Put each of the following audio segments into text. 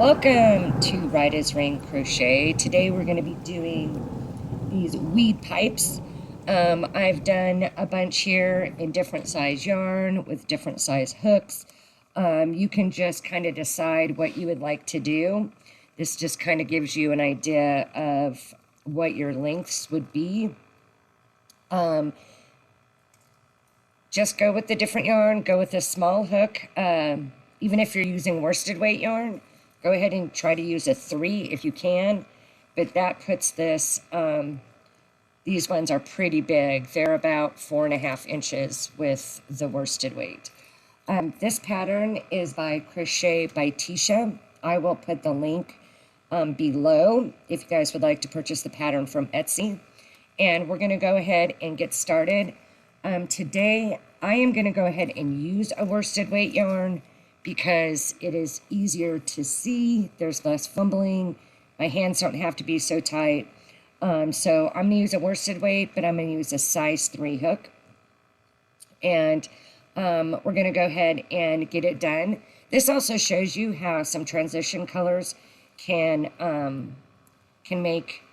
Welcome to Right as Rain Crochet. Today we're going to be doing these weed pipes. I've done a bunch here in different size yarn with different size hooks. You can just kind of decide what you would like to do. This just kind of gives you an idea of what your lengths would be. Just go with the different yarn, go with a small hook. Even if you're using worsted weight yarn, go ahead and try to use a 3 if you can, but that puts this, these ones are pretty big. They're about 4.5 inches with the worsted weight. This pattern is by Crochet by Tisha. I will put the link below if you guys would like to purchase the pattern from Etsy. And we're gonna go ahead and get started. Today, I am gonna go ahead and use a worsted weight yarn because it is easier to see, there's less fumbling, my hands don't have to be so tight. So I'm gonna use a worsted weight, but I'm gonna use a size 3 hook. And we're gonna go ahead and get it done. This also shows you how some transition colors can make,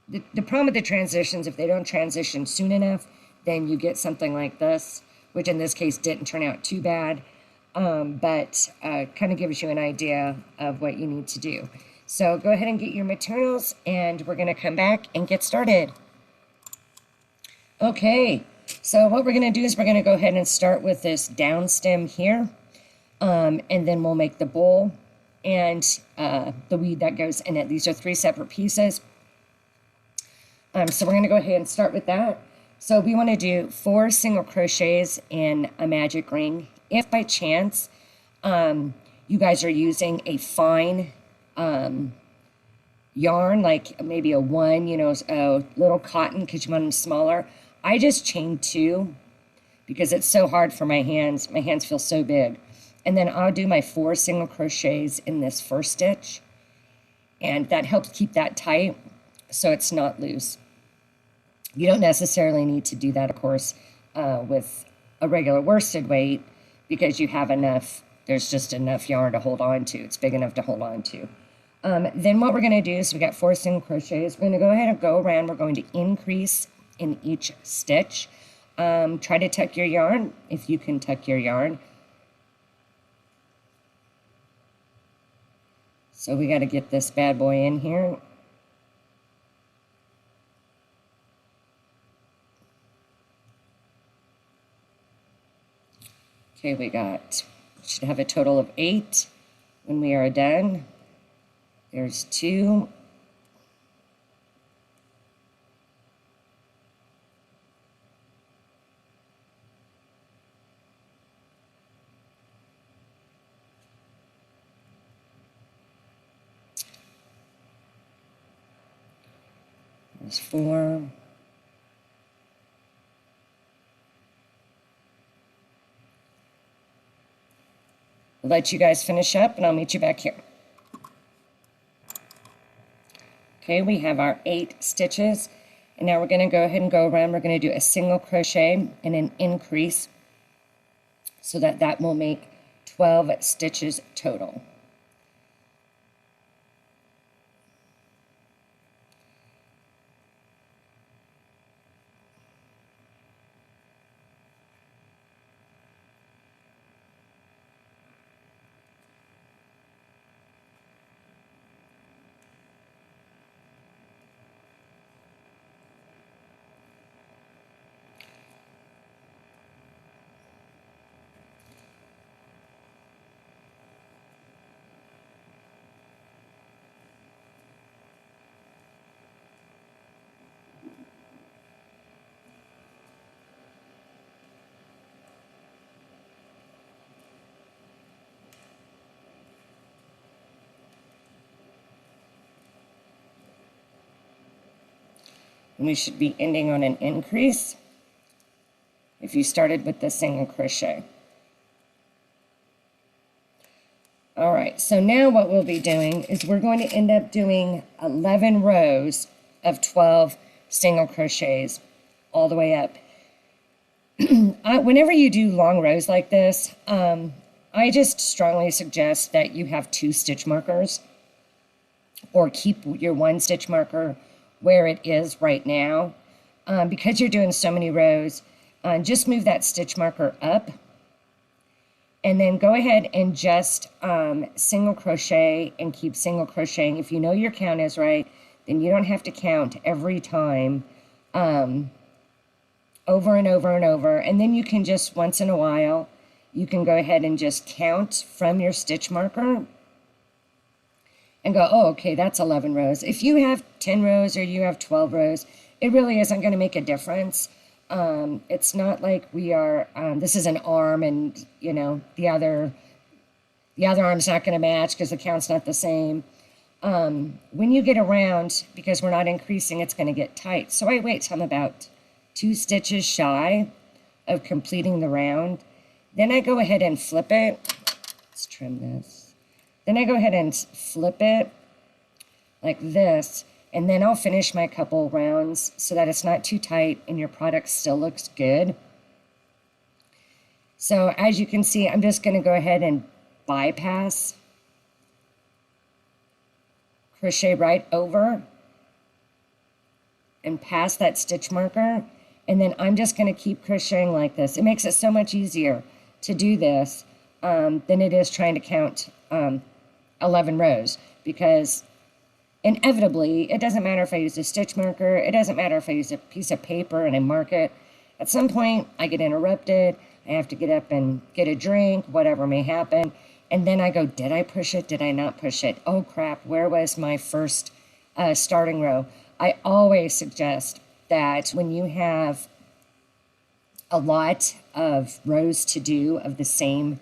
the problem with the transitions, if they don't transition soon enough, then you get something like this, which in this case didn't turn out too bad. But kind of gives you an idea of what you need to do. So go ahead and get your materials and we're going to come back and get started. Okay, so what we're going to do is we're going to go ahead and start with this down stem here. And then we'll make the bowl and the weed that goes in it. These are 3 separate pieces. So we're going to go ahead and start with that. So we want to do 4 single crochets in a magic ring. If by chance you guys are using a fine yarn, like maybe a 1, a little cotton because you want them smaller, I just chain 2 because it's so hard for my hands. My hands feel so big. And then I'll do my 4 single crochets in this first stitch. And that helps keep that tight so it's not loose. You don't necessarily need to do that, of course, with a regular worsted weight, because you have enough, there's just enough yarn to hold on to. It's big enough to hold on to. Then what we're going to do is we got 4 single crochets. We're going to go ahead and go around. We're going to increase in each stitch. Try to tuck your yarn if you can tuck your yarn. So we got to get this bad boy in here. Okay, we should have a total of 8 when we are done. There's 2. There's 4. I'll let you guys finish up and I'll meet you back here. Okay, we have our 8 stitches. And now we're going to go ahead and go around. We're going to do a single crochet and an increase so that will make 12 stitches total. And we should be ending on an increase if you started with the single crochet. All right, so now what we'll be doing is we're going to end up doing 11 rows of 12 single crochets all the way up. Whenever you do long rows like this, I just strongly suggest that you have 2 stitch markers, or keep your 1 stitch marker where it is right now. Because you're doing so many rows, just move that stitch marker up, and then go ahead and just single crochet and keep single crocheting. If you know your count is right, then you don't have to count every time over and over and over. And then you can just, once in a while, you can go ahead and just count from your stitch marker and go, oh, okay, that's 11 rows. If you have 10 rows or you have 12 rows, it really isn't going to make a difference. It's not like we are, this is an arm and, you know, the other arm's not going to match because the count's not the same. When you get around, because we're not increasing, it's going to get tight. So I wait till I'm about 2 stitches shy of completing the round. Then I go ahead and flip it. Let's trim this. Then I go ahead and flip it like this, and then I'll finish my couple rounds so that it's not too tight and your product still looks good. So as you can see, I'm just going to go ahead and bypass, crochet right over and past that stitch marker, and then I'm just going to keep crocheting like this. It makes it so much easier to do this than it is trying to count 11 rows, because inevitably, it doesn't matter if I use a stitch marker, it doesn't matter if I use a piece of paper and I mark it. At some point, I get interrupted, I have to get up and get a drink, whatever may happen, and then I go, did I push it? Did I not push it? Oh crap, where was my first starting row? I always suggest that when you have a lot of rows to do of the same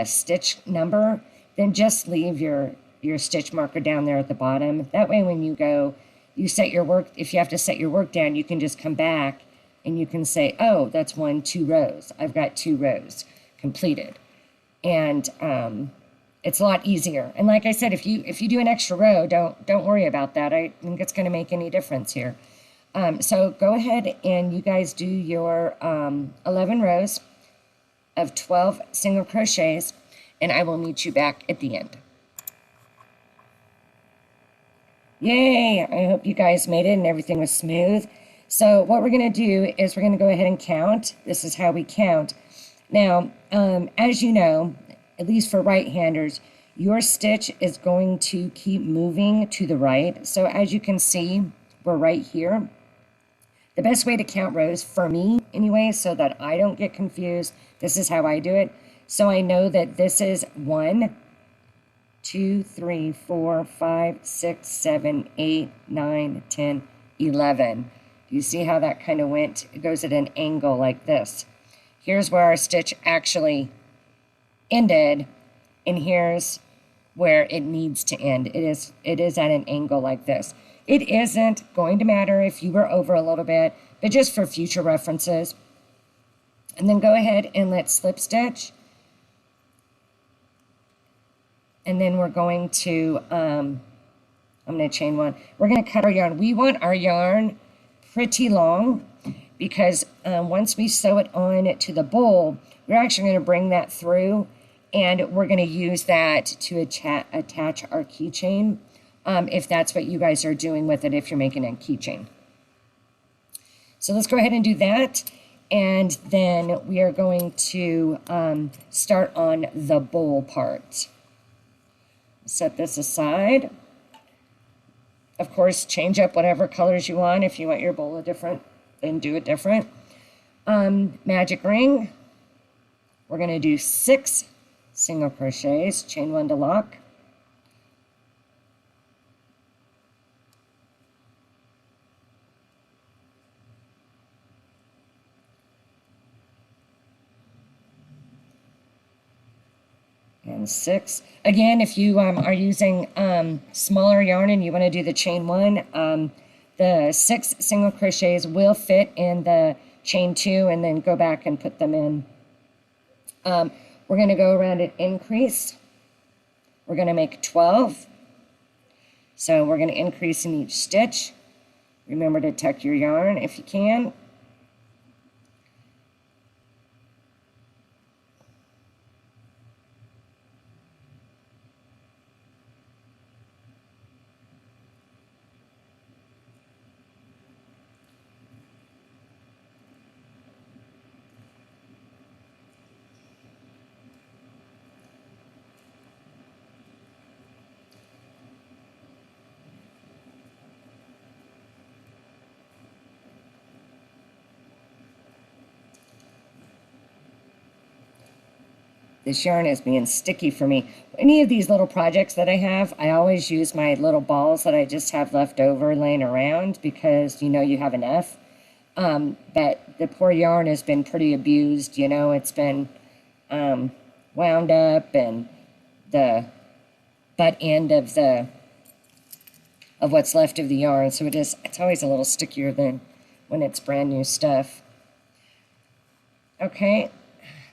stitch number, then just leave your stitch marker down there at the bottom. That way when you go, you set your work, if you have to set your work down, you can just come back and you can say, oh, that's 2 rows. I've got 2 rows completed. And it's a lot easier. And like I said, if you do an extra row, don't worry about that. I think it's going to make any difference here. So go ahead and you guys do your 11 rows of 12 single crochets, and I will meet you back at the end. Yay! I hope you guys made it and everything was smooth. So what we're going to do is we're going to go ahead and count. This is how we count. Now, as you know, at least for right-handers, your stitch is going to keep moving to the right. So as you can see, we're right here. The best way to count rows, for me anyway, so that I don't get confused, this is how I do it. So I know that this is 1, 2, 3, 4, 5, 6, 7, 8, 9, 10, 11. Do you see how that kind of went? It goes at an angle like this. Here's where our stitch actually ended, and here's where it needs to end. It is at an angle like this. It isn't going to matter if you were over a little bit, but just for future references. And then go ahead and let's slip stitch. And then we're going to, I'm going to chain 1. We're going to cut our yarn. We want our yarn pretty long, because once we sew it on to the bowl, we're actually going to bring that through, and we're going to use that to attach our keychain, if that's what you guys are doing with it, if you're making a keychain. So let's go ahead and do that, and then we are going to start on the bowl part. Set this aside. Of course, change up whatever colors you want. If you want your bowl different, then do it different. Magic ring. We're going to do 6 single crochets, chain 1 to lock. And 6. Again, if you are using smaller yarn and you want to do the chain 1, the 6 single crochets will fit in the chain 2, and then go back and put them in. We're going to go around and increase. We're going to make 12. So we're going to increase in each stitch. Remember to tuck your yarn if you can. This yarn is being sticky for me. Any of these little projects that I have, I always use my little balls that I just have left over laying around because you know you have enough. But the poor yarn has been pretty abused, you know, it's been wound up, and the butt end of what's left of the yarn, so it's always a little stickier than when it's brand new stuff. Okay,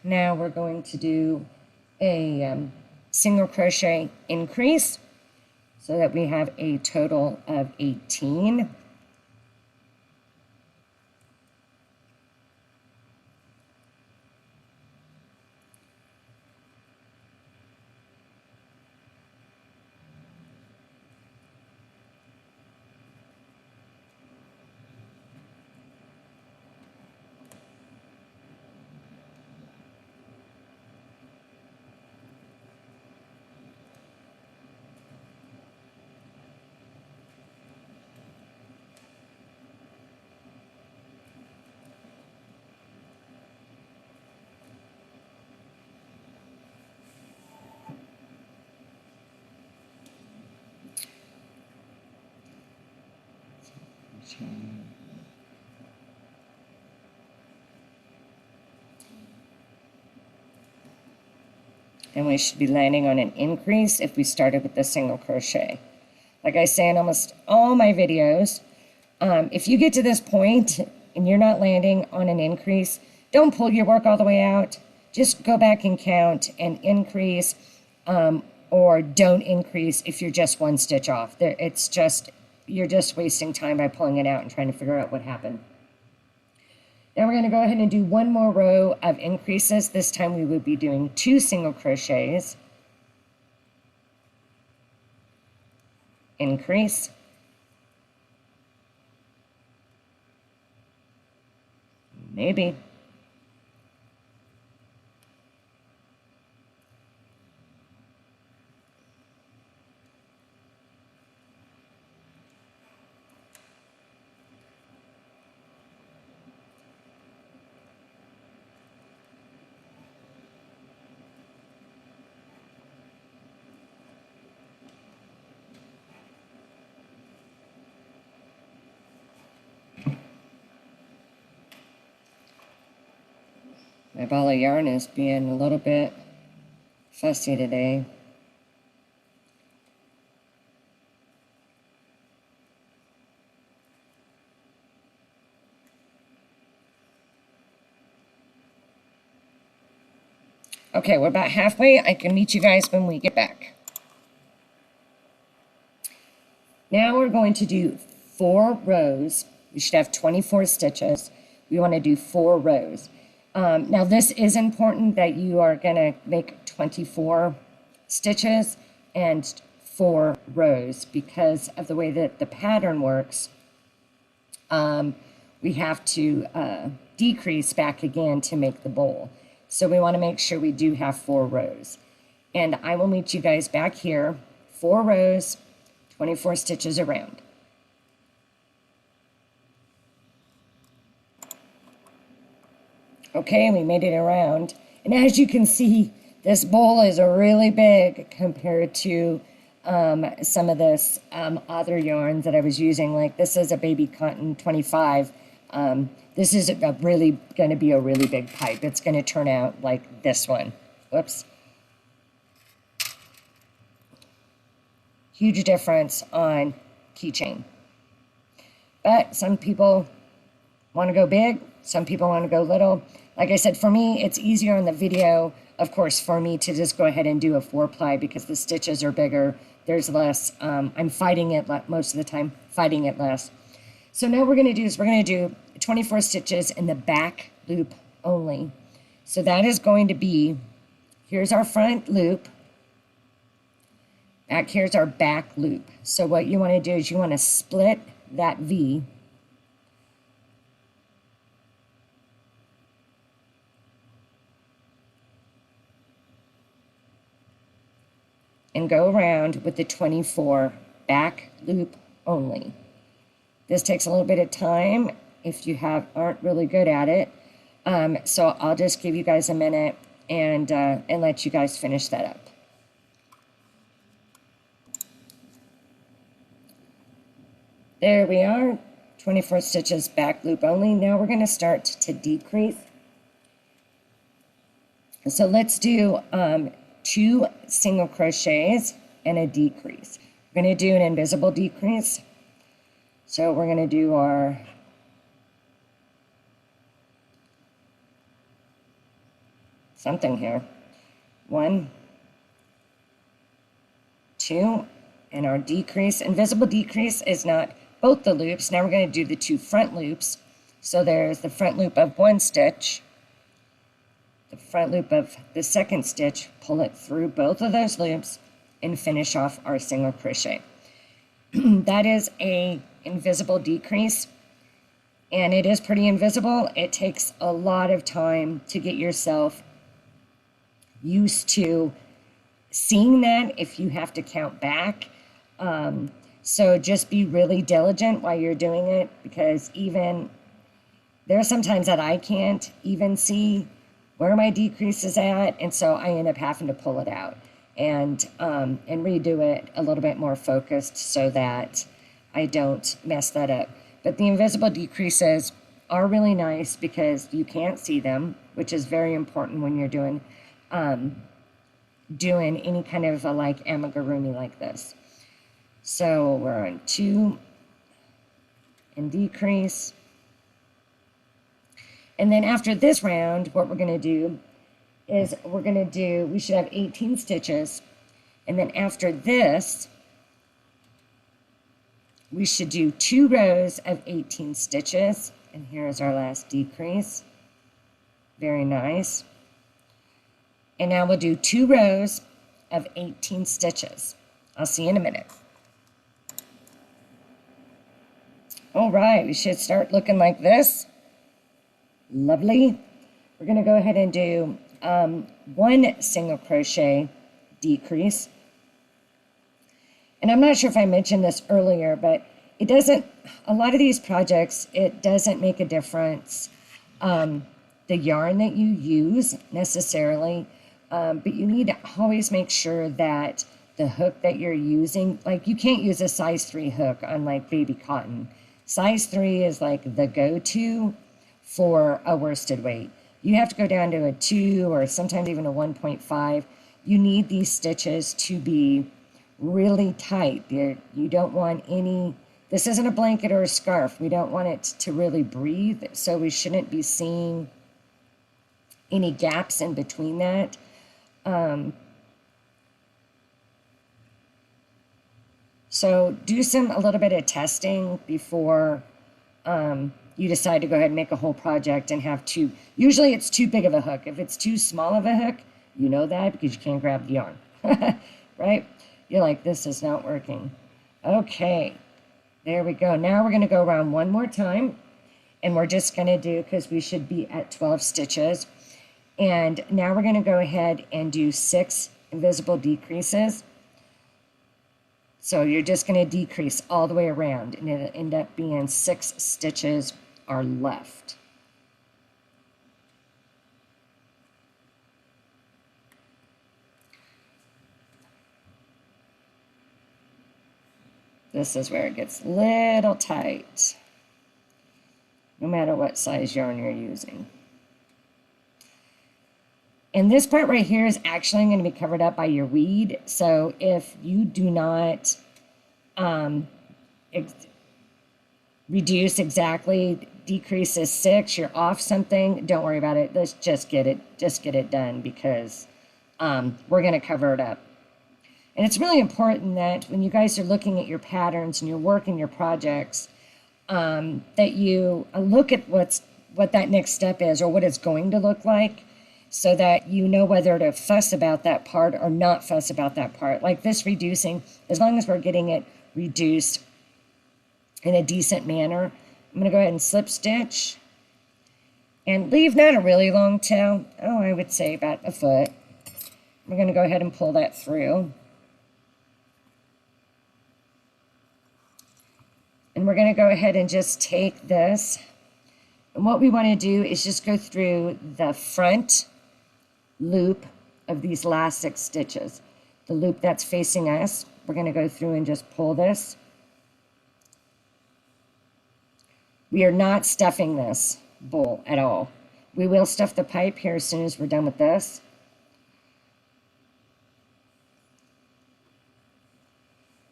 now we're going to do a single crochet increase so that we have a total of 18. And we should be landing on an increase if we started with the single crochet. Like I say in almost all my videos, if you get to this point and you're not landing on an increase, don't pull your work all the way out. Just go back and count and increase, or don't increase if you're just one stitch off. You're just wasting time by pulling it out and trying to figure out what happened. Now we're going to go ahead and do one more row of increases. This time we would be doing 2 single crochets. Increase. Maybe. My ball of yarn is being a little bit fussy today. Okay, we're about halfway. I can meet you guys when we get back. Now we're going to do 4 rows. We should have 24 stitches. We want to do 4 rows. Now this is important that you are going to make 24 stitches and 4 rows because of the way that the pattern works. We have to decrease back again to make the bowl. So we want to make sure we do have 4 rows. And I will meet you guys back here, 4 rows, 24 stitches around. Okay, we made it around. And as you can see, this bowl is really big compared to some of this other yarns that I was using. Like this is a baby cotton 25. This is going to be a really big pipe. It's going to turn out like this one. Whoops. Huge difference on Keychain. But some people want to go big. Some people want to go little. Like I said, for me, it's easier on the video, of course, for me to just go ahead and do a 4-ply because the stitches are bigger. There's less. I'm fighting it most of the time, fighting it less. So now we're going to do 24 stitches in the back loop only. So that is going to be, here's our front loop. Back here's our back loop. So what you want to do is you want to split that V. And go around with the 24 back loop only. This takes a little bit of time if you aren't really good at it. So I'll just give you guys a minute and let you guys finish that up. There we are, 24 stitches back loop only. Now we're going to start to decrease. So let's do 2 single crochets and a decrease. We're going to do an invisible decrease. So we're going to do our something here. 1, 2, and our decrease. Invisible decrease is not both the loops. Now we're going to do the 2 front loops. So there's the front loop of 1 stitch, the front loop of the 2nd stitch, pull it through both of those loops, and finish off our single crochet. That is a invisible decrease, and it is pretty invisible. It takes a lot of time to get yourself used to seeing that if you have to count back. So just be really diligent while you're doing it, because even there are some times that I can't even see where my decrease is at, and so I end up having to pull it out and redo it a little bit more focused so that I don't mess that up. But the invisible decreases are really nice because you can't see them, which is very important when you're doing any kind of like amigurumi like this. So we're on 2 and decrease. And then after this round, what we're going to do is we should have 18 stitches. And then after this, we should do 2 rows of 18 stitches. And here's our last decrease. Very nice. And now we'll do 2 rows of 18 stitches. I'll see you in a minute. All right, we should start looking like this. Lovely. We're going to go ahead and do 1 single crochet decrease. And I'm not sure if I mentioned this earlier, but it doesn't, a lot of these projects, it doesn't make a difference the yarn that you use necessarily, but you need to always make sure that the hook that you're using, like you can't use a size 3 hook on like baby cotton. Size 3 is like the go-to for a worsted weight. You have to go down to a 2 or sometimes even a 1.5. You need these stitches to be really tight. You don't want any, this isn't a blanket or a scarf. We don't want it to really breathe, so we shouldn't be seeing any gaps in between that. So do a little bit of testing before you decide to go ahead and make a whole project and have 2. Usually it's too big of a hook. If it's too small of a hook, you know that because you can't grab the yarn, right? You're like, this is not working. Okay, there we go. Now we're going to go around one more time, and we're just going to do, because we should be at 12 stitches. And now we're going to go ahead and do 6 invisible decreases. So you're just going to decrease all the way around, and it'll end up being 6 stitches are left. This is where it gets a little tight, no matter what size yarn you're using. And this part right here is actually going to be covered up by your weed. So if you do not reduce exactly, decrease is 6, you're off something, don't worry about it. Let's just get it done, because we're going to cover it up. And it's really important that when you guys are looking at your patterns and you're working your projects, that you look at what that next step is, or what it's going to look like, so that you know whether to fuss about that part or not fuss about that part. Like this reducing, as long as we're getting it reduced in a decent manner. I'm going to go ahead and slip stitch and leave not a really long tail. Oh, I would say about a foot. We're going to go ahead and pull that through. And we're going to go ahead and just take this. And what we want to do is just go through the front loop of these last 6 stitches. The loop that's facing us, we're going to go through and just pull this. We are not stuffing this bowl at all. We will stuff the pipe here as soon as we're done with this.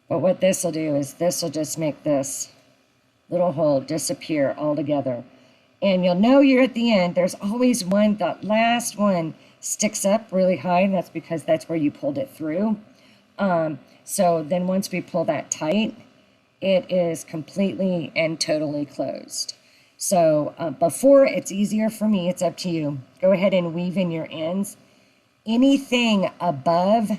But what this will do is this will just make this little hole disappear altogether. And you'll know you're at the end. There's always one, that last one sticks up really high, and that's because that's where you pulled it through. So then once we pull that tight, it is completely and totally closed. So before, it's easier for me, it's up to you. Go ahead and weave in your ends. Anything above,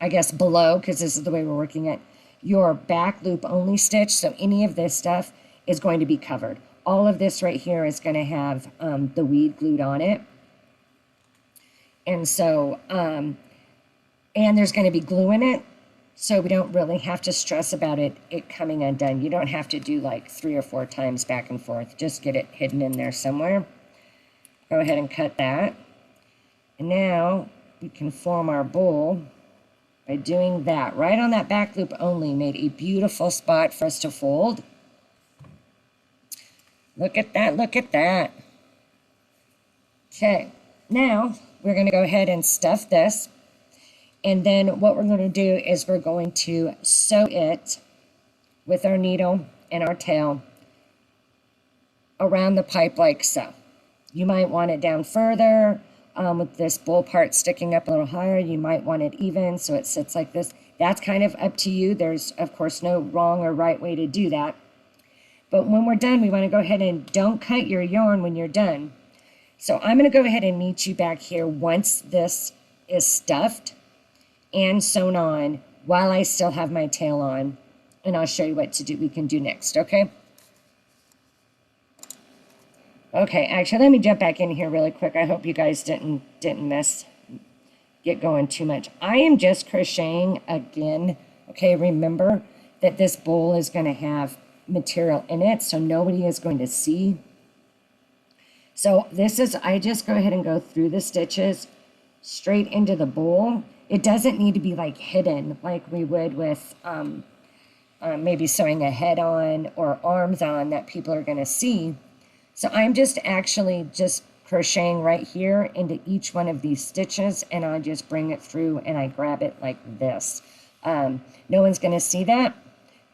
I guess below, because this is the way we're working it, your back loop only stitch, so any of this stuff is going to be covered. All of this right here is going to have the weed glued on it. And so, and there's going to be glue in it, so we don't really have to stress about it coming undone. You don't have to do like 3 or 4 times back and forth. Just get it hidden in there somewhere. Go ahead and cut that. And now we can form our bowl by doing that. Right on that back loop only made a beautiful spot for us to fold. Look at that, look at that. Okay, now we're going to go ahead and stuff this. And then what we're going to do is we're going to sew it with our needle and our tail around the pipe like so. You might want it down further with this bowl part sticking up a little higher. You might want it even so it sits like this. That's kind of up to you. There's, of course, no wrong or right way to do that. But when we're done, we want to go ahead and don't cut your yarn when you're done. So I'm going to go ahead and meet you back here once this is stuffed and sewn on while I still have my tail on. And I'll show you what we can do next, okay? Okay, actually, let me jump back in here really quick. I hope you guys didn't get going too much. I am just crocheting again, okay? Remember that this bowl is going to have material in it, so nobody is going to see. So this is, I just go ahead and go through the stitches straight into the bowl. It doesn't need to be like hidden like we would with maybe sewing a head on or arms on that people are going to see. So I'm just actually just crocheting right here into each one of these stitches, and I just bring it through and I grab it like this. No one's going to see that.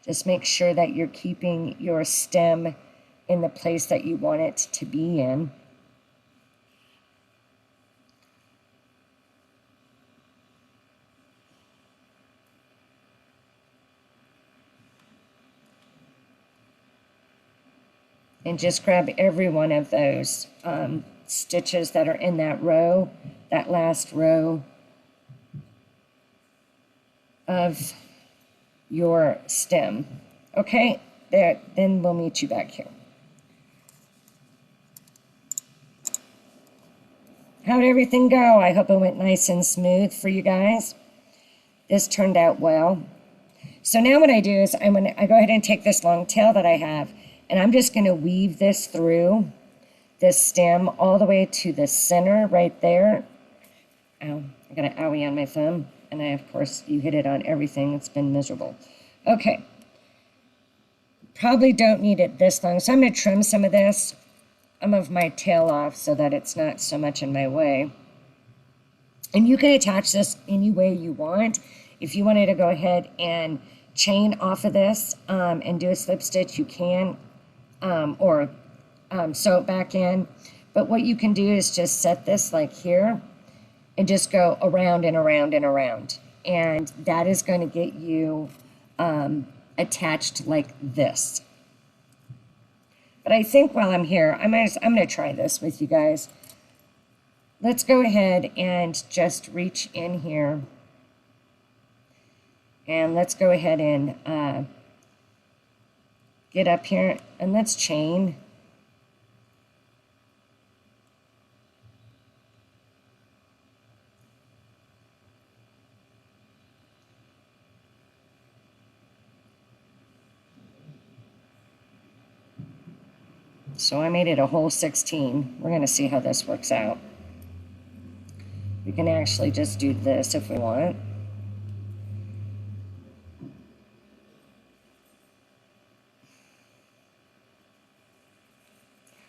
Just make sure that you're keeping your stem in the place that you want it to be in. And just grab every one of those stitches that are in that row, that last row of your stem. Okay, there, then we'll meet you back here. How'd everything go? I hope it went nice and smooth for you guys. This turned out well. So now what I do is I go ahead and take this long tail that I have, and I'm just going to weave this through this stem all the way to the center right there. Ow, I got an owie on my thumb. And of course, you hit it on everything. It's been miserable. Okay. Probably don't need it this long. So I'm going to trim some of this. I'm of my tail off so that it's not so much in my way. And you can attach this any way you want. If you wanted to go ahead and chain off of this and do a slip stitch, you can. Or sew it back in. But what you can do is just set this like here and just go around and around and around. And that is going to get you attached like this. But I think while I'm here, I'm going to try this with you guys. Let's go ahead and just reach in here. And let's go ahead and get up here and let's chain. So I made it a whole 16. We're going to see how this works out. can actually just do this if we want.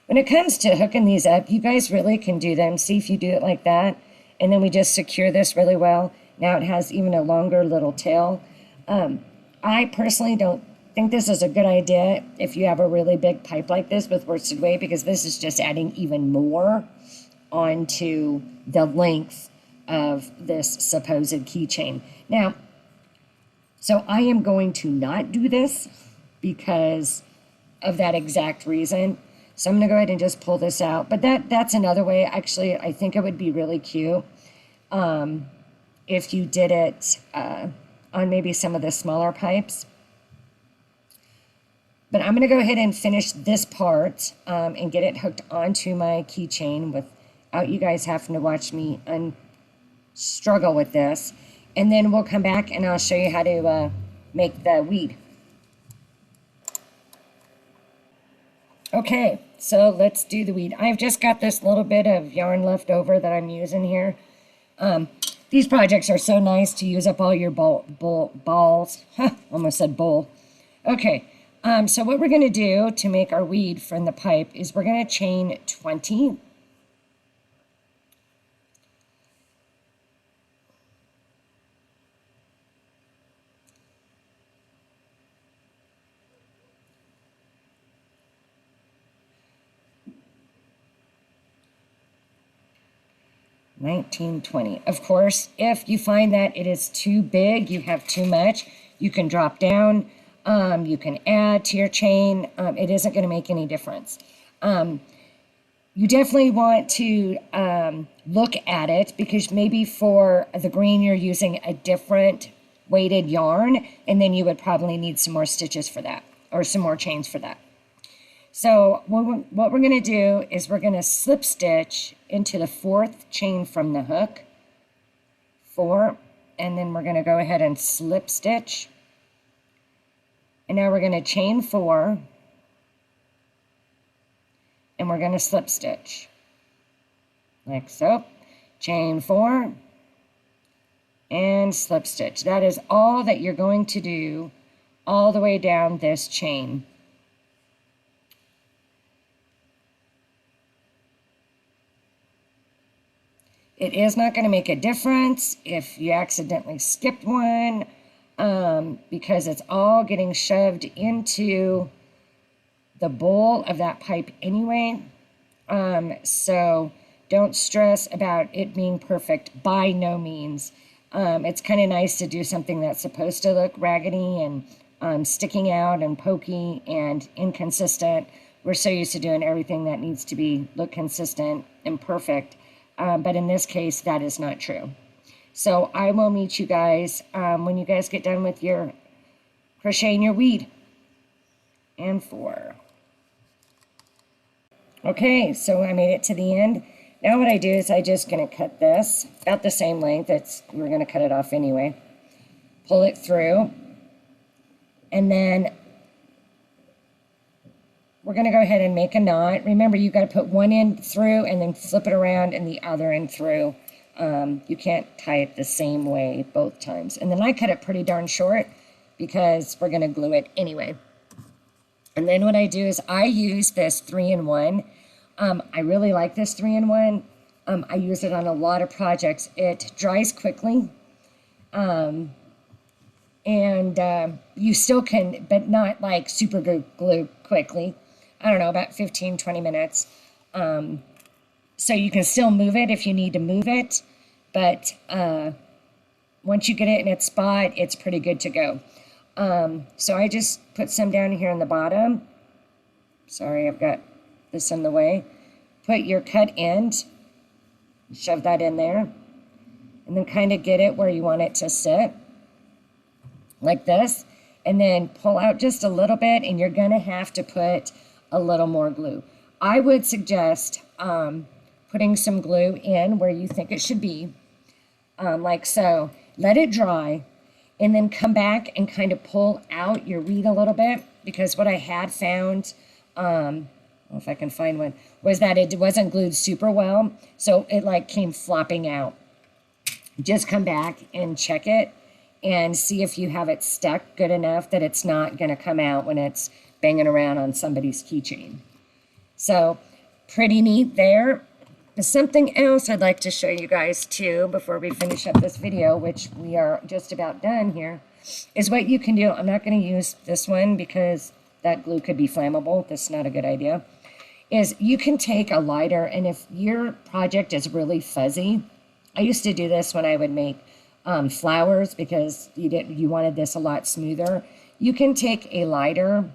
When it comes to hooking these up, you guys really can do them. See if you do it like that. And then we just secure this really well. Now it has even a longer little tail. I personally don't think this is a good idea if you have a really big pipe like this with worsted weight, because this is just adding even more onto the length of this supposed keychain. Now, so I am going to not do this because of that exact reason. So I'm going to go ahead and just pull this out. But that's another way. Actually, I think it would be really cute if you did it on maybe some of the smaller pipes. But I'm going to go ahead and finish this part and get it hooked onto my keychain without you guys having to watch me struggle with this. And then we'll come back and I'll show you how to make the weed. Okay, so let's do the weed. I've just got this little bit of yarn left over that I'm using here. These projects are so nice to use up all your balls. Almost said bowl. Okay, so what we're going to do to make our weed from the pipe is we're going to chain 20. $19.20. Of course, if you find that it is too big, you have too much, you can drop down, you can add to your chain. It isn't going to make any difference. You definitely want to look at it, because maybe for the green you're using a different weighted yarn, and then you would probably need some more stitches for that, or some more chains for that. So what we're going to do is we're going to slip stitch into the 4th chain from the hook, 4, and then we're going to go ahead and slip stitch. And now we're going to chain 4, and we're going to slip stitch, like so. Chain 4, and slip stitch. That is all that you're going to do all the way down this chain. It is not going to make a difference if you accidentally skipped one, because it's all getting shoved into the bowl of that pipe anyway. So don't stress about it being perfect, by no means. It's kind of nice to do something that's supposed to look raggedy and sticking out and pokey and inconsistent. We're so used to doing everything that needs to look consistent and perfect. But in this case, that is not true. So I will meet you guys when you guys get done with your crocheting your weed. And 4. Okay, so I made it to the end. Now what I do is I just going to cut this about the same length. We're going to cut it off anyway. Pull it through. And then we're going to go ahead and make a knot. Remember, you got to put one end through and then flip it around and the other end through. You can't tie it the same way both times. And then I cut it pretty darn short because we're going to glue it anyway. And then what I do is I use this 3-in-1. I really like this 3-in-1. I use it on a lot of projects. It dries quickly. And you still can, but not like super glue quickly. I don't know, about 15, 20 minutes. So you can still move it if you need to move it. But once you get it in its spot, it's pretty good to go. So I just put some down here in the bottom. Sorry, I've got this in the way. Put your cut end, shove that in there, and then kind of get it where you want it to sit, like this. And then pull out just a little bit, and you're going to have to put a little more glue. I would suggest putting some glue in where you think it should be, like so. Let it dry, and then come back and kind of pull out your weed a little bit, because what I had found, if I can find one, was that it wasn't glued super well, so it like came flopping out. just come back and check it and see if you have it stuck good enough that it's not going to come out when it's banging around on somebody's keychain. So pretty neat there. Something else I'd like to show you guys too before we finish up this video, which we are just about done here, is what you can do. I'm not going to use this one because that glue could be flammable. That's not a good idea. Is you can take a lighter, and if your project is really fuzzy, I used to do this when I would make flowers because you wanted this a lot smoother. You can take a lighter,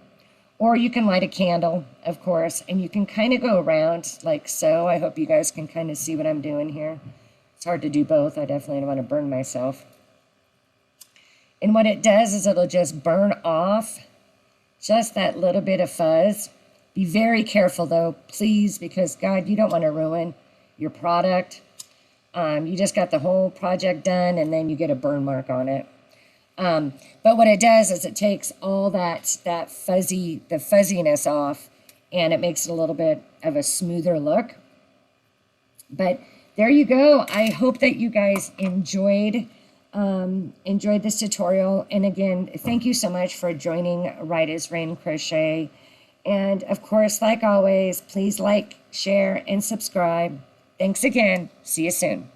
or you can light a candle, of course, and you can kind of go around like so. I hope you guys can kind of see what I'm doing here. It's hard to do both. I definitely don't want to burn myself. And what it does is it'll just burn off just that little bit of fuzz. Be very careful though, please, because God, you don't want to ruin your product. You just got the whole project done and then you get a burn mark on it. But what it does is it takes all the fuzziness off, and it makes it a little bit of a smoother look. But there you go. I hope that you guys enjoyed this tutorial. And again, thank you so much for joining Right as Rain Crochet. And of course, like always, please like, share, and subscribe. Thanks again. See you soon.